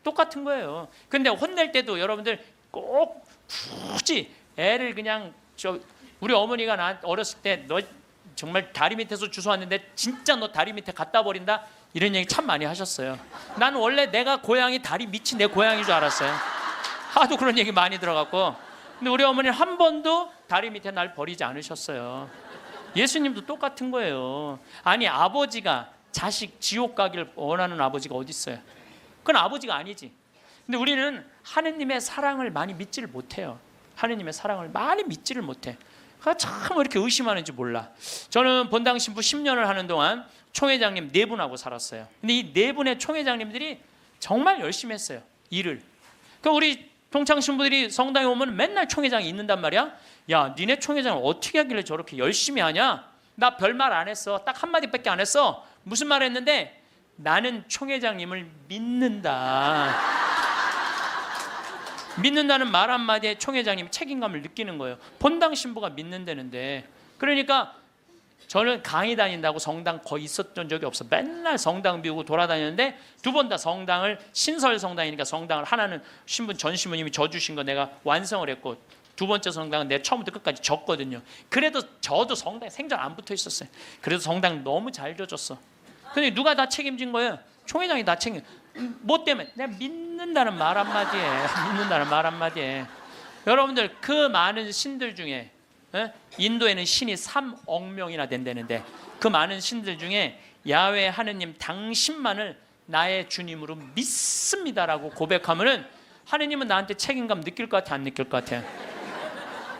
Speaker 1: 똑같은 거예요. 근데 혼낼 때도 여러분들 꼭 굳이 애를 그냥 우리 어머니가 나 어렸을 때 정말 다리 밑에서 주워왔는데 진짜 너 다리 밑에 갖다 버린다? 이런 얘기 참 많이 하셨어요. 나는 원래 내가 고향이 다리 밑이 내 고향인 줄 알았어요. 하도 그런 얘기 많이 들어갔고. 근데 우리 어머니는 한 번도 다리 밑에 날 버리지 않으셨어요. 예수님도 똑같은 거예요. 아니 아버지가 자식 지옥 가기를 원하는 아버지가 어디 있어요? 그건 아버지가 아니지. 근데 우리는 하느님의 사랑을 많이 믿지를 못해요. 하느님의 사랑을 많이 믿지를 못해. 참 이렇게 의심하는지 몰라. 저는 본당 신부 10년을 하는 동안 총회장님 4분하고 살았어요. 근데 이 4분의 총회장님들이 정말 열심히 했어요. 일을. 그러니까 우리 동창 신부들이 성당에 오면 맨날 총회장이 있는단 말이야. 야, 니네 총회장을 어떻게 하길래 저렇게 열심히 하냐? 나 별말 안 했어. 딱 한마디밖에 안 했어. 무슨 말 했는데? 나는 총회장님을 믿는다. 믿는다는 말 한마디에 총회장님이 책임감을 느끼는 거예요. 본당 신부가 믿는다는데. 그러니까 저는 강의 다닌다고 성당 거의 있었던 적이 없어. 맨날 성당 비우고 돌아다녔는데 2번 다 성당을, 신설 성당이니까 성당을 하나는 전 신부님이 져주신 거 내가 완성을 했고, 2번째 성당은 내가 처음부터 끝까지 졌거든요. 그래도 저도 성당에 생전 안 붙어 있었어요. 그래도 성당 너무 잘 져줬어. 근데 누가 다 책임진 거예요? 총회장이 다 책임. 뭐 때문에? 내가 믿는다는 말 한마디에, 믿는다는 말 한마디에. 여러분들 그 많은 신들 중에, 인도에는 신이 3억 명이나 된다는데 그 많은 신들 중에 야훼 하느님 당신만을 나의 주님으로 믿습니다라고 고백하면은 하느님은 나한테 책임감 느낄 것 같아, 안 느낄 것 같아?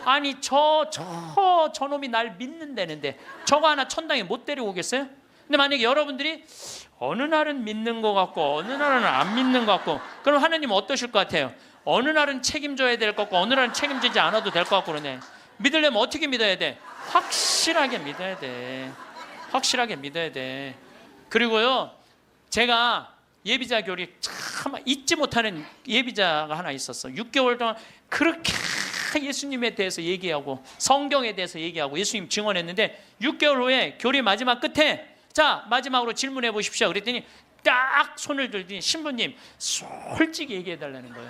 Speaker 1: 아니 저놈이 날 믿는다는데 저거 하나 천당에 못 데리고 오겠어요? 근데 만약에 여러분들이 어느 날은 믿는 것 같고 어느 날은 안 믿는 것 같고, 그럼 하느님 어떠실 것 같아요? 어느 날은 책임져야 될 것 같고 어느 날은 책임지지 않아도 될 것 같고 그러네. 믿으려면 어떻게 믿어야 돼? 확실하게 믿어야 돼. 확실하게 믿어야 돼. 그리고요, 제가 예비자 교리 참 잊지 못하는 예비자가 하나 있었어. 6개월 동안 그렇게 예수님에 대해서 얘기하고 성경에 대해서 얘기하고 예수님 증언했는데 6개월 후에 교리 마지막 끝에 자, 마지막으로 질문해 보십시오. 그랬더니 딱 손을 들더니 신부님 솔직히 얘기해 달라는 거예요.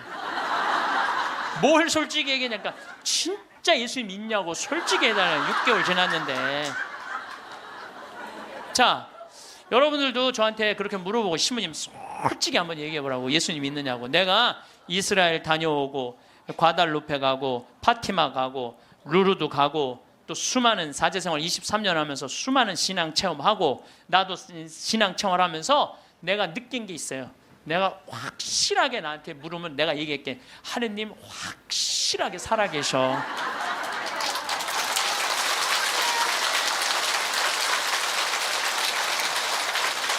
Speaker 1: 뭘 솔직히 얘기하냐니까 진짜 예수님 믿냐고 솔직히 해달라는. 6개월 지났는데. 자, 여러분들도 저한테 그렇게 물어보고 신부님 솔직히 한번 얘기해 보라고. 예수님 믿느냐고. 내가 이스라엘 다녀오고 과달루페 가고 파티마 가고 루르도 가고 또 수많은 사제생활 23년 하면서 수많은 신앙 체험하고 나도 신앙 체험하면서 내가 느낀 게 있어요. 내가 확실하게 나한테 물으면 내가 얘기할게. 하느님 확실하게 살아계셔.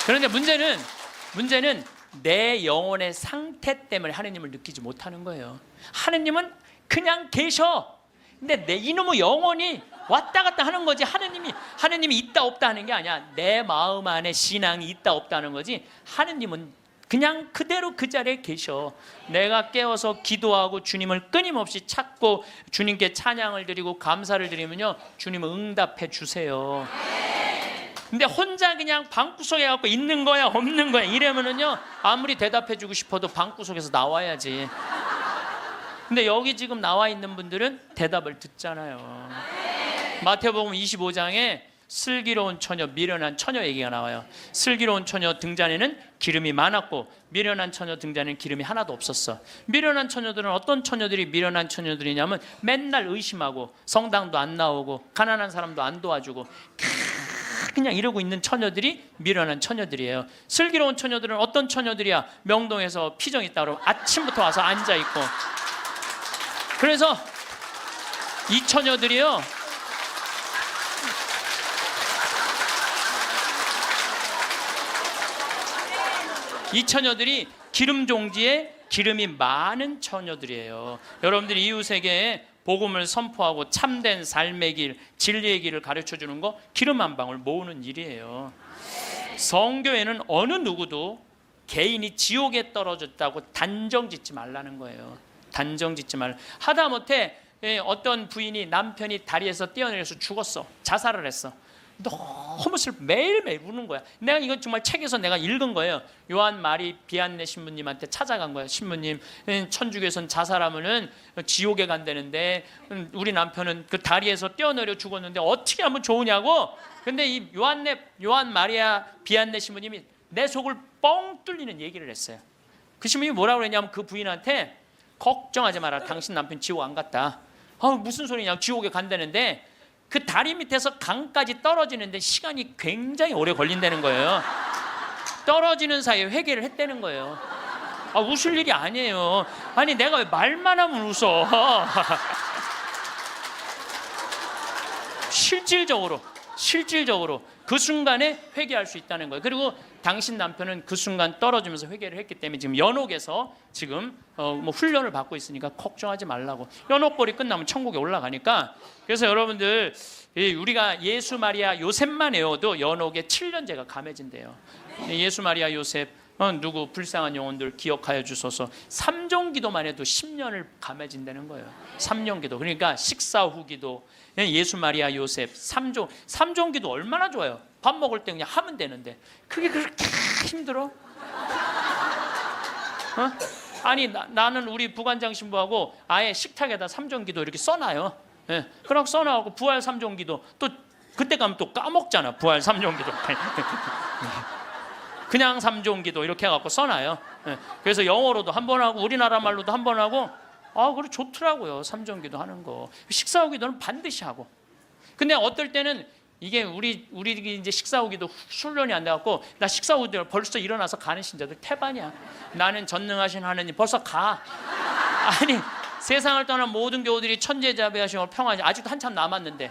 Speaker 1: 그런데 문제는 내 영혼의 상태 때문에 하느님을 느끼지 못하는 거예요. 하느님은 그냥 계셔. 근데 내 이놈의 영혼이 왔다 갔다 하는 거지. 하느님이 있다 없다 하는 게 아니야. 내 마음 안에 신앙이 있다 없다 하는 거지. 하느님은 그냥 그대로 그 자리에 계셔. 내가 깨어서 기도하고 주님을 끊임없이 찾고 주님께 찬양을 드리고 감사를 드리면요, 주님은 응답해 주세요. 근데 혼자 그냥 방구석에 갖고 있는 거야 없는 거야 이러면은요, 아무리 대답해 주고 싶어도 방구석에서 나와야지. 근데 여기 지금 나와 있는 분들은 대답을 듣잖아요. 마태복음 25장에 슬기로운 처녀, 미련한 처녀 얘기가 나와요. 슬기로운 처녀 등잔에는 기름이 많았고 미련한 처녀 등잔에는 기름이 하나도 없었어. 미련한 처녀들은 어떤 처녀들이 미련한 처녀들이냐면 맨날 의심하고 성당도 안 나오고 가난한 사람도 안 도와주고 그냥 이러고 있는 처녀들이 미련한 처녀들이에요. 슬기로운 처녀들은 어떤 처녀들이야? 명동에서 피정 있다 그러고 아침부터 와서 앉아있고. 그래서 이 처녀들이요, 이 처녀들이 기름 종지에 기름이 많은 처녀들이에요. 여러분들이 이웃에게 복음을 선포하고 참된 삶의 길, 진리의 길을 가르쳐주는 거 기름 한 방울 모으는 일이에요. 성교에는 어느 누구도 개인이 지옥에 떨어졌다고 단정 짓지 말라는 거예요. 단정 짓지 말라. 하다못해 어떤 부인이 남편이 다리에서 뛰어내려서 죽었어. 자살을 했어. 너무 매일매일 우는 거야. 내가 이거 정말 책에서 내가 읽은 거예요. 요한 마리 비안네 신부님한테 찾아간 거야. 신부님, 천주교에선 자살하면은 지옥에 간다는데 우리 남편은 그 다리에서 뛰어내려 죽었는데 어떻게 하면 좋으냐고. 근데 이 요한 마리아 비안네 신부님이 내 속을 뻥 뚫리는 얘기를 했어요. 그 신부님이 뭐라고 그랬냐면 그 부인한테 걱정하지 마라. 당신 남편 지옥 안 갔다. 무슨 소리냐. 지옥에 간다는데 그 다리 밑에서 강까지 떨어지는데 시간이 굉장히 오래 걸린다는 거예요. 떨어지는 사이에 회개를 했다는 거예요. 웃을 일이 아니에요. 아니 내가 왜 말만 하면 웃어. 실질적으로 그 순간에 회개할 수 있다는 거예요. 그리고 당신 남편은 그 순간 떨어지면서 회개를 했기 때문에 지금 연옥에서 지금 훈련을 받고 있으니까 걱정하지 말라고. 연옥벌이 끝나면 천국에 올라가니까. 그래서 여러분들 우리가 예수 마리아 요셉만 외워도 연옥에 7년제가 감해진대요. 예수 마리아 요셉 누구 불쌍한 영혼들 기억하여 주소서. 3종 기도만 해도 10년을 감해진다는 거예요. 3년 기도. 그러니까 식사 후 기도, 예수 마리아 요셉 3종 기도 얼마나 좋아요. 밥 먹을 때 그냥 하면 되는데 그게 그렇게 힘들어? 아니 나는 우리 부관장 신부하고 아예 식탁에다 3종 기도 이렇게 써놔요. 그럼 써놔고 부활 3종 기도 또 그때 가면 또 까먹잖아. 부활 3종 기도 그냥 3종 기도 이렇게 해갖고 써놔요. 그래서 영어로도 한 번 하고 우리나라 말로도 한 번 하고 그래 좋더라고요. 3종 기도 하는 거. 식사 후 기도는 반드시 하고. 근데 어떨 때는 이게 우리 이제 식사 후 기도 훈련이 안 돼갖고 나 식사 후 기도 벌써 일어나서 가는 신자들 태반이야. 나는 전능하신 하느님 벌써 가. 아니 세상을 떠난 모든 교우들이 천재자비하시고 평안히 아직도 한참 남았는데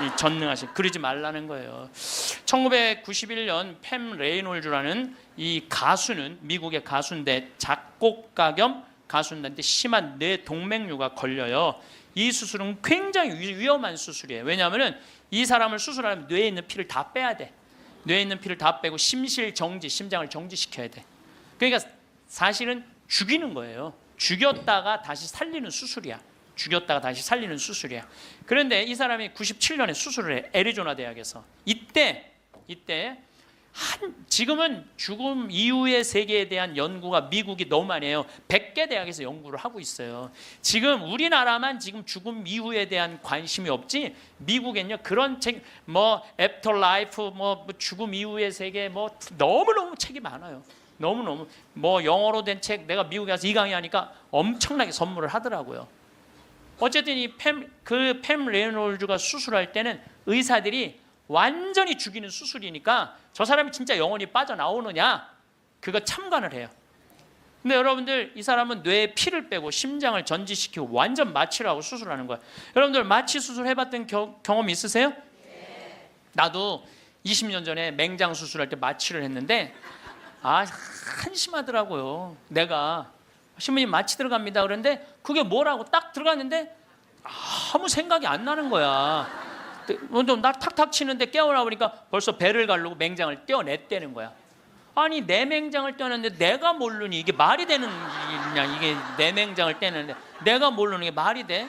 Speaker 1: 이 전능하신 그러지 말라는 거예요. 1991년 팸 레이놀즈라는 이 가수는 미국의 가수인데 작곡가 겸 가수인데 심한 뇌 동맥류가 걸려요. 이 수술은 굉장히 위험한 수술이에요. 왜냐하면 이 사람을 수술하려면 뇌에 있는 피를 다 빼야 돼. 뇌에 있는 피를 다 빼고 심실 정지, 심장을 정지시켜야 돼. 그러니까 사실은 죽이는 거예요. 죽였다가 다시 살리는 수술이야. 그런데 이 사람이 97년에 수술을 해. 애리조나 대학에서. 이때 지금은 죽음 이후의 세계에 대한 연구가 미국이 너무 많이 해요. 100개 대학에서 연구를 하고 있어요. 지금 우리나라만 지금 죽음 이후에 대한 관심이 없지 미국엔요 그런 책 애프터 라이프 죽음 이후의 세계 너무너무 책이 많아요. 너무너무 영어로 된 책 내가 미국에 가서 이 강의 하니까 엄청나게 선물을 하더라고요. 어쨌든 이 팸 레이놀즈가 수술할 때는 의사들이 완전히 죽이는 수술이니까 저 사람이 진짜 영혼이 빠져나오느냐 그거 참관을 해요. 근데 여러분들 이 사람은 뇌에 피를 빼고 심장을 전지시키고 완전 마취를 하고 수술하는 거예요. 여러분들 마취 수술 해봤던 경험 있으세요? 네. 나도 20년 전에 맹장 수술할 때 마취를 했는데 한심하더라고요. 내가 신부님 마취 들어갑니다 그런데 그게 뭐라고 딱 들어갔는데 아무 생각이 안 나는 거야. 나 탁탁 치는데 깨어나 보니까 벌써 배를 가르고 맹장을 떼어냈다는 거야. 아니 내 맹장을 떼어냈는데 내가 모르니 이게 말이 되는 일이냐. 이게 내 맹장을 떼는데 내가 모르는 게 말이 돼?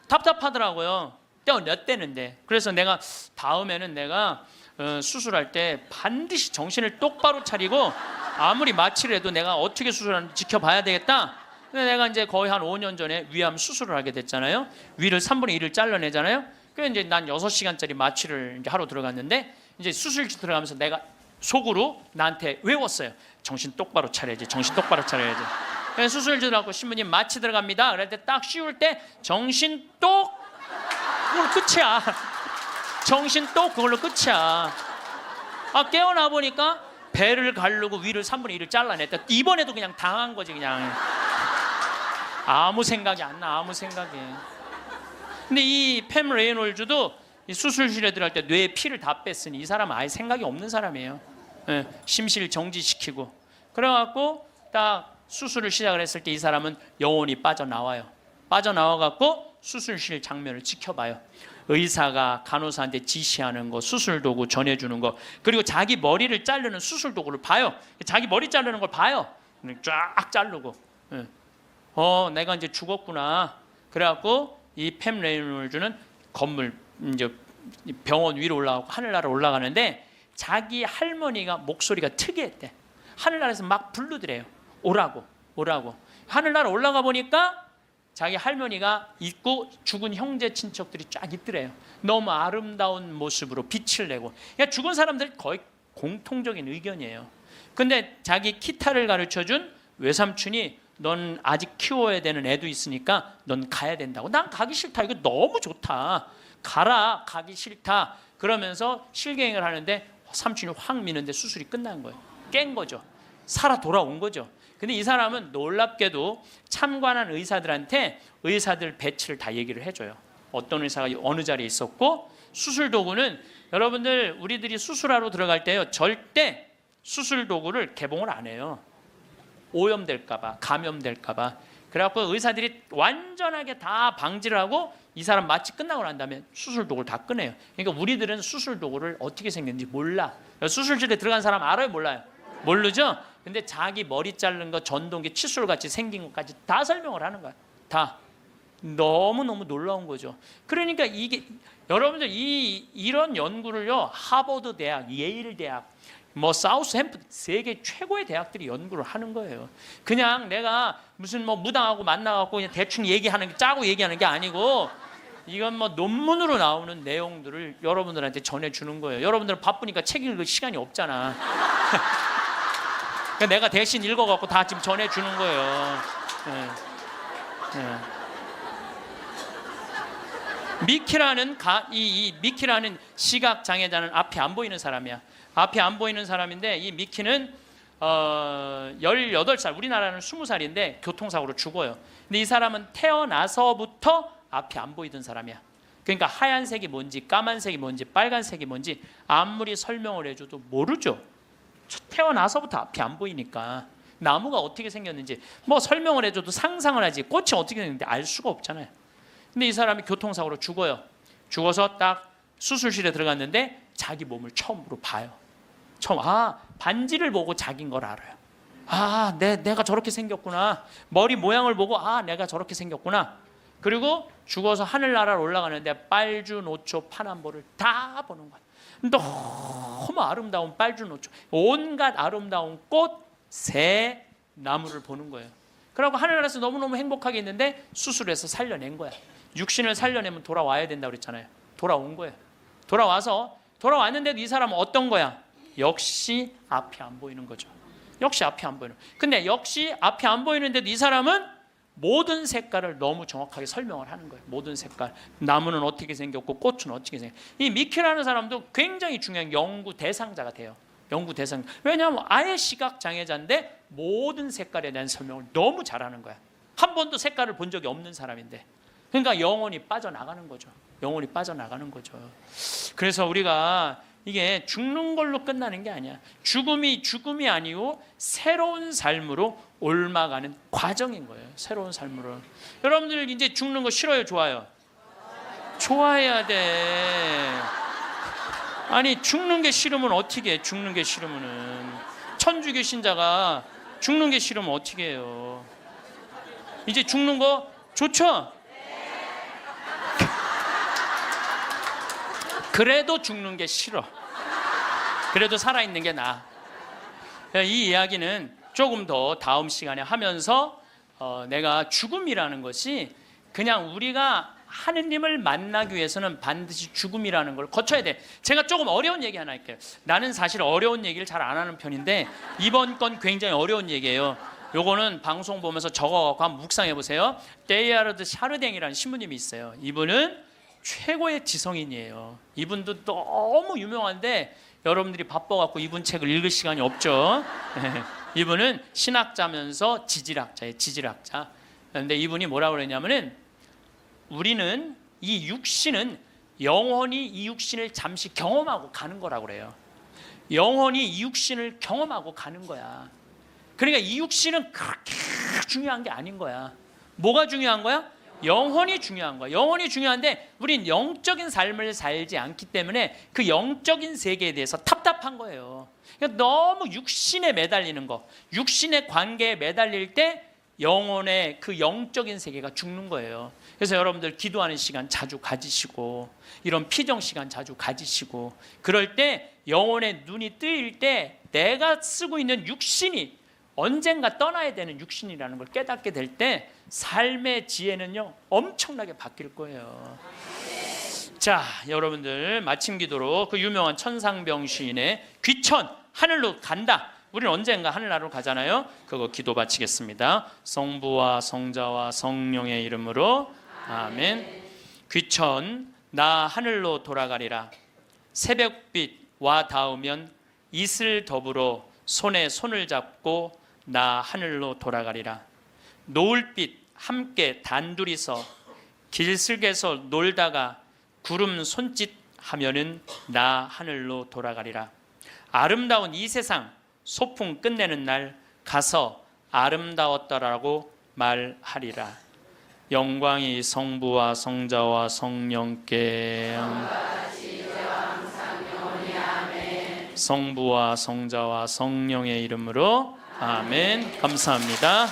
Speaker 1: 답답하더라고요. 떼어냈다는데. 그래서 내가 다음에는 내가 수술할 때 반드시 정신을 똑바로 차리고 아무리 마취를 해도 내가 어떻게 수술하는지 지켜봐야 되겠다. 근데 내가 이제 거의 한 5년 전에 위암 수술을 하게 됐잖아요. 위를 3분의 1을 잘라내잖아요. 그래서 이제 난 6시간짜리 마취를 이제 하러 들어갔는데 이제 수술실 들어가면서 내가 속으로 나한테 외웠어요. 정신 똑바로 차려야지. 그래서 수술실 들어가고 신부님 마취 들어갑니다. 그럴 때 딱 씌울 때 정신 똑 그걸로 끝이야. 정신 똑 그걸로 끝이야. 깨어나 보니까 배를 가르고 위를 3분의 1을 잘라냈다. 이번에도 그냥 당한 거지 그냥. 아무 생각이 안 나. 근데 이 팸 레이놀즈도 이 수술실에 들어갈 때 뇌에 피를 다 뺐으니 이 사람은 아예 생각이 없는 사람이에요. 심실 정지시키고 그래갖고 딱 수술을 시작을 했을 때 이 사람은 영혼이 빠져나와갖고 수술실 장면을 지켜봐요. 의사가 간호사한테 지시하는 거, 수술 도구 전해주는 거, 그리고 자기 머리를 자르는 수술 도구를 봐요. 자기 머리 자르는 걸 봐요. 쫙 자르고 내가 이제 죽었구나. 그래갖고 이 팸 레이놀즈는 건물 이제 병원 위로 올라가고 하늘나라 올라가는데 자기 할머니가 목소리가 특이했대. 하늘나라에서 막 부르더래요. 오라고 오라고. 하늘나라 올라가 보니까 자기 할머니가 있고 죽은 형제 친척들이 쫙 있더래요. 너무 아름다운 모습으로 빛을 내고. 그러니까 죽은 사람들 거의 공통적인 의견이에요. 근데 자기 키타를 가르쳐준 외삼촌이 넌 아직 키워야 되는 애도 있으니까 넌 가야 된다고. 난 가기 싫다. 이거 너무 좋다. 가라. 가기 싫다. 그러면서 실갱이를 하는데 삼촌이 확 미는데 수술이 끝난 거예요. 깬 거죠. 살아 돌아온 거죠. 근데 이 사람은 놀랍게도 참관한 의사들한테 의사들 배치를 다 얘기를 해줘요. 어떤 의사가 어느 자리에 있었고, 수술 도구는 여러분들 우리들이 수술하러 들어갈 때요 절대 수술 도구를 개봉을 안 해요. 오염될까봐, 감염될까봐. 그래갖고 의사들이 완전하게 다 방지를 하고 이 사람 마취 끝나고 난 다음에 수술 도구를 다 꺼내요. 그러니까 우리들은 수술 도구를 어떻게 생겼는지 몰라. 수술실에 들어간 사람 알아요, 몰라요? 모르죠? 근데 자기 머리 자른 거 전동기 칫솔같이 생긴 것까지 다 설명을 하는 거야. 다. 너무너무 놀라운 거죠. 그러니까 이게 여러분들 이런 연구를요 하버드 대학, 예일 대학, 뭐 사우스햄프턴 세계 최고의 대학들이 연구를 하는 거예요. 그냥 내가 무슨 뭐 무당하고 만나갖고 그냥 대충 얘기하는 게 짜고 얘기하는 게 아니고 이건 뭐 논문으로 나오는 내용들을 여러분들한테 전해주는 거예요. 여러분들은 바쁘니까 책 읽을 시간이 없잖아. 그러니까 내가 대신 읽어갖고 다 지금 전해주는 거예요. 미키라는 이 미키라는 시각 장애자는 앞이 안 보이는 사람이야. 앞이 안 보이는 사람인데 이 미키는 18살, 우리나라는 20살인데 교통사고로 죽어요. 근데 이 사람은 태어나서부터 앞이 안 보이던 사람이야. 그러니까 하얀색이 뭔지 까만색이 뭔지 빨간색이 뭔지 아무리 설명을 해줘도 모르죠. 태어나서부터 앞이 안 보이니까. 나무가 어떻게 생겼는지 뭐 설명을 해줘도 상상을 하지 꽃이 어떻게 생겼는지 알 수가 없잖아요. 근데 이 사람이 교통사고로 죽어요. 죽어서 딱 수술실에 들어갔는데 자기 몸을 처음으로 봐요. 반지를 보고 자기인 걸 알아요. 내가 저렇게 생겼구나. 머리 모양을 보고 내가 저렇게 생겼구나. 그리고 죽어서 하늘나라로 올라가는데 빨주노초 파남보를 다 보는 거야. 너무 아름다운 빨주노초, 온갖 아름다운 꽃, 새, 나무를 보는 거예요. 그러고 하늘나라에서 너무너무 행복하게 있는데 수술해서 살려낸 거야. 육신을 살려내면 돌아와야 된다고 그랬잖아요. 돌아온 거예요. 돌아왔는데도 이 사람은 어떤 거야? 역시 앞이 안 보이는 거죠. 역시 앞이 안 보이는. 근데 역시 앞이 안 보이는데도 이 사람은 모든 색깔을 너무 정확하게 설명을 하는 거예요. 모든 색깔. 나무는 어떻게 생겼고 꽃은 어떻게 생겼고. 이 미키라는 사람도 굉장히 중요한 연구 대상자가 돼요. 연구 대상. 왜냐하면 아예 시각 장애자인데 모든 색깔에 대한 설명을 너무 잘하는 거야. 한 번도 색깔을 본 적이 없는 사람인데. 그러니까 영혼이 빠져나가는 거죠. 영혼이 빠져나가는 거죠. 그래서 우리가 이게 죽는 걸로 끝나는 게 아니야. 죽음이 아니고 새로운 삶으로 옮아가는 과정인 거예요. 새로운 삶으로. 여러분들 이제 죽는 거 싫어요, 좋아요? 좋아해야 돼. 아니 죽는 게 싫으면 어떻게 해? 죽는 게 싫으면은 천주교 신자가 죽는 게 싫으면 어떻게 해요? 이제 죽는 거 좋죠? 그래도 죽는 게 싫어. 그래도 살아있는 게 나아. 이 이야기는 조금 더 다음 시간에 하면서 내가 죽음이라는 것이 그냥 우리가 하느님을 만나기 위해서는 반드시 죽음이라는 걸 거쳐야 돼. 제가 조금 어려운 얘기 하나 할게요. 나는 사실 어려운 얘기를 잘 안 하는 편인데 이번 건 굉장히 어려운 얘기예요. 요거는 방송 보면서 적어갖고 한번 묵상해 보세요. 데이아르드 샤르댕이라는 신부님이 있어요. 이분은 최고의 지성인이에요. 이분도 너무 유명한데 여러분들이 바빠갖고 이분 책을 읽을 시간이 없죠. 이분은 신학자면서 지질학자예요. 지질학자. 그런데 이분이 뭐라고 그러냐면은 우리는 이 육신은 영혼이 이 육신을 잠시 경험하고 가는 거라고 그래요. 영혼이 이 육신을 경험하고 가는 거야. 그러니까 이 육신은 그렇게 중요한 게 아닌 거야. 뭐가 중요한 거야? 영혼이 중요한 거야. 영혼이 중요한데 우린 영적인 삶을 살지 않기 때문에 그 영적인 세계에 대해서 답답한 거예요. 그러니까 너무 육신에 매달리는 거, 육신의 관계에 매달릴 때 영혼의 그 영적인 세계가 죽는 거예요. 그래서 여러분들 기도하는 시간 자주 가지시고 이런 피정 시간 자주 가지시고 그럴 때 영혼의 눈이 뜨일 때 내가 쓰고 있는 육신이 언젠가 떠나야 되는 육신이라는 걸 깨닫게 될 때 삶의 지혜는요 엄청나게 바뀔 거예요. 자, 여러분들 마침 기도로 그 유명한 천상병 시인의 귀천 하늘로 간다. 우리는 언젠가 하늘나라로 가잖아요. 그거 기도 바치겠습니다. 성부와 성자와 성령의 이름으로 아멘. 귀천 나 하늘로 돌아가리라. 새벽빛 와 닿으면 이슬 더불어 손에 손을 잡고 나 하늘로 돌아가리라. 노을빛 함께 단둘이서 길슬개서 놀다가 구름 손짓 하면은 나 하늘로 돌아가리라. 아름다운 이 세상 소풍 끝내는 날 가서 아름다웠더라고 말하리라. 영광이 성부와 성자와 성령께 성부와 성자와 성령의 이름으로 아멘. 감사합니다.